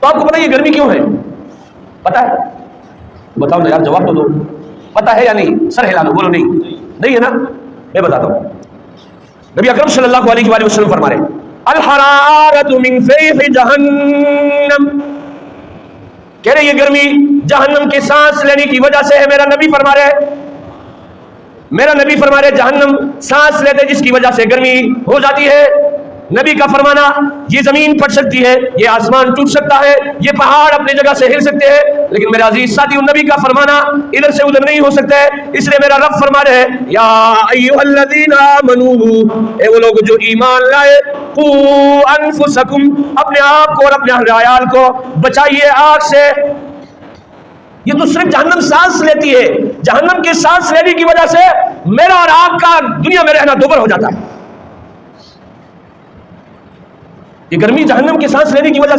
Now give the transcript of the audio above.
تو آپ کو پتہ ہے یہ گرمی کیوں ہے؟ پتہ ہے؟ بتاؤ نا یار، جواب تو دو، پتہ ہے یا نہیں؟ سر ہلا دو، بولو نہیں ہے نا؟ میں بتاتا ہوں. نبی اکرم صلی اللہ علیہ وآلہ وسلم فرما رہے الحرارۃ من فیح جہنم، کہہ رہے یہ گرمی جہنم کے سانس لینے کی وجہ سے ہے. میرا نبی فرما رہے جہنم سانس لیتے جس کی وجہ سے گرمی ہو جاتی ہے. نبی کا فرمانا یہ زمین پھٹ سکتی ہے، یہ آسمان ٹوٹ سکتا ہے، یہ پہاڑ اپنی جگہ سے ہل سکتے ہیں، لیکن میرے عزیز ساتھیو نبی کا فرمانا ادھر سے ادھر نہیں ہو سکتا ہے. اس لیے میرا رب فرما رہے ہیں یا ایھا الذین آمنوا، اے وہ لوگ جو ایمان لائے، قوا انفسکم، اپنے آپ کو اور اپنے اہل عیال کو بچائیے آگ سے. یہ تو صرف جہنم سانس لیتی ہے، جہنم کی سانس لینے کی وجہ سے میرا اور آپ کا دنیا میں رہنا دوبر ہو جاتا ہے. یہ گرمی جہنم کی سانس لینے کی وجہ سے